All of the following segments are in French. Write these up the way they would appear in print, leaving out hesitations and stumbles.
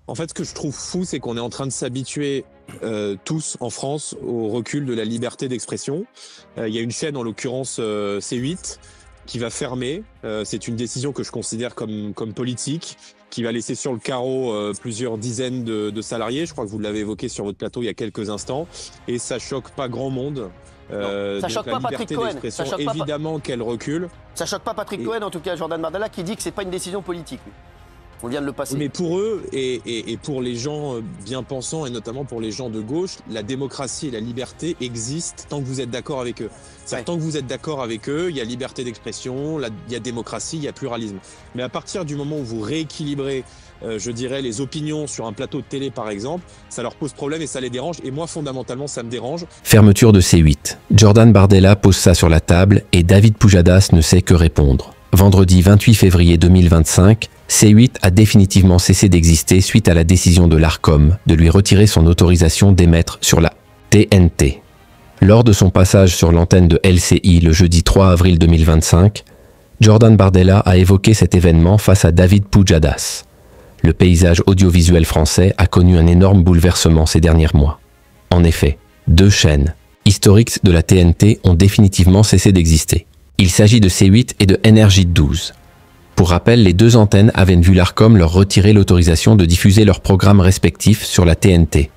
En fait, ce que je trouve fou, c'est qu'on est en train de s'habituer tous en France au recul de la liberté d'expression. Il y a une chaîne, en l'occurrence C8, qui va fermer. C'est une décision que je considère comme politique, qui va laisser sur le carreau plusieurs dizaines de salariés. Je crois que vous l'avez évoqué sur votre plateau il y a quelques instants. Et ça choque pas grand monde. Ça Donc choque la pas Patrick liberté Cohen. d'expression, évidemment qu'elle recule. Ça choque pas Patrick Cohen, en tout cas Jordan Bardella, qui dit que c'est pas une décision politique. Lui. On vient de le passer. Mais pour eux et pour les gens bien pensants, et notamment pour les gens de gauche, la démocratie et la liberté existent tant que vous êtes d'accord avec eux. Ouais. Tant que vous êtes d'accord avec eux, il y a liberté d'expression, il y a démocratie, il y a pluralisme. Mais à partir du moment où vous rééquilibrez, je dirais, les opinions sur un plateau de télé par exemple, ça leur pose problème et ça les dérange. Et moi, fondamentalement, ça me dérange. Fermeture de C8. Jordan Bardella pose ça sur la table et David Pujadas ne sait que répondre. Vendredi 28 février 2025, C8 a définitivement cessé d'exister suite à la décision de l'Arcom de lui retirer son autorisation d'émettre sur la TNT. Lors de son passage sur l'antenne de LCI le jeudi 3 avril 2025, Jordan Bardella a évoqué cet événement face à David Pujadas. Le paysage audiovisuel français a connu un énorme bouleversement ces derniers mois. En effet, deux chaînes historiques de la TNT ont définitivement cessé d'exister. Il s'agit de C8 et de NRJ12. Pour rappel, les deux antennes avaient vu l'Arcom leur retirer l'autorisation de diffuser leurs programmes respectifs sur la TNT.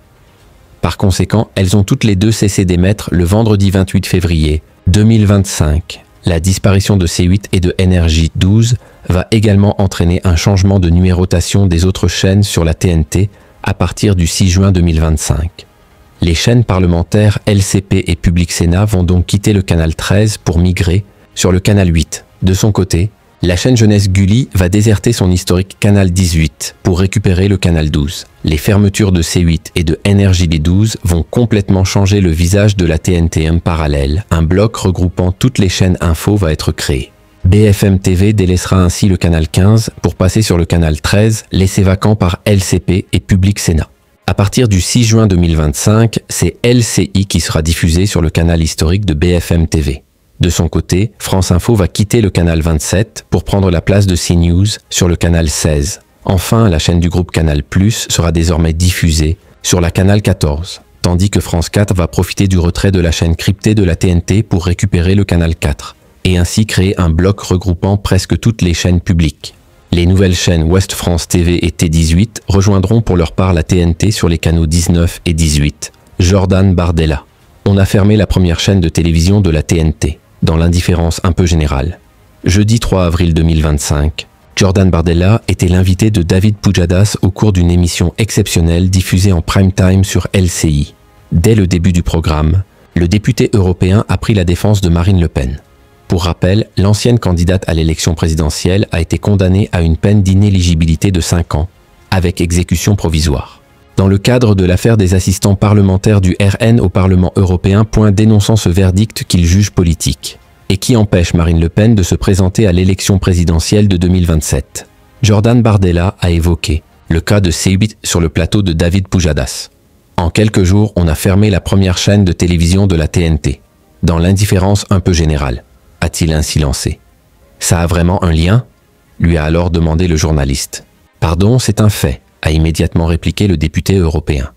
Par conséquent, elles ont toutes les deux cessé d'émettre le vendredi 28 février 2025. La disparition de C8 et de NRJ12 va également entraîner un changement de numérotation des autres chaînes sur la TNT à partir du 6 juin 2025. Les chaînes parlementaires LCP et Public Sénat vont donc quitter le canal 13 pour migrer sur le canal 8. De son côté, la chaîne jeunesse Gulli va déserter son historique canal 18 pour récupérer le canal 12. Les fermetures de C8 et de NRJ12 vont complètement changer le visage de la TNT en parallèle. Un bloc regroupant toutes les chaînes info va être créé. BFM TV délaissera ainsi le canal 15 pour passer sur le canal 13, laissé vacant par LCP et Public Sénat. À partir du 6 juin 2025, c'est LCI qui sera diffusé sur le canal historique de BFM TV. De son côté, France Info va quitter le canal 27 pour prendre la place de CNews sur le canal 16. Enfin, la chaîne du groupe Canal+ sera désormais diffusée sur la canal 14, tandis que France 4 va profiter du retrait de la chaîne cryptée de la TNT pour récupérer le canal 4, et ainsi créer un bloc regroupant presque toutes les chaînes publiques. Les nouvelles chaînes Ouest France TV et T18 rejoindront pour leur part la TNT sur les canaux 19 et 18. Jordan Bardella. On a fermé la première chaîne de télévision de la TNT, dans l'indifférence un peu générale. Jeudi 3 avril 2025, Jordan Bardella était l'invité de David Pujadas au cours d'une émission exceptionnelle diffusée en prime time sur LCI. Dès le début du programme, le député européen a pris la défense de Marine Le Pen. Pour rappel, l'ancienne candidate à l'élection présidentielle a été condamnée à une peine d'inéligibilité de 5 ans, avec exécution provisoire. Dans le cadre de l'affaire des assistants parlementaires du RN au Parlement européen, point dénonçant ce verdict qu'il juge politique, et qui empêche Marine Le Pen de se présenter à l'élection présidentielle de 2027. Jordan Bardella a évoqué le cas de C8 sur le plateau de David Pujadas. En quelques jours, on a fermé la première chaîne de télévision de la TNT, dans l'indifférence un peu générale, a-t-il ainsi lancé. Ça a vraiment un lien ? Lui a alors demandé le journaliste. Pardon, c'est un fait, a immédiatement répliqué le député européen.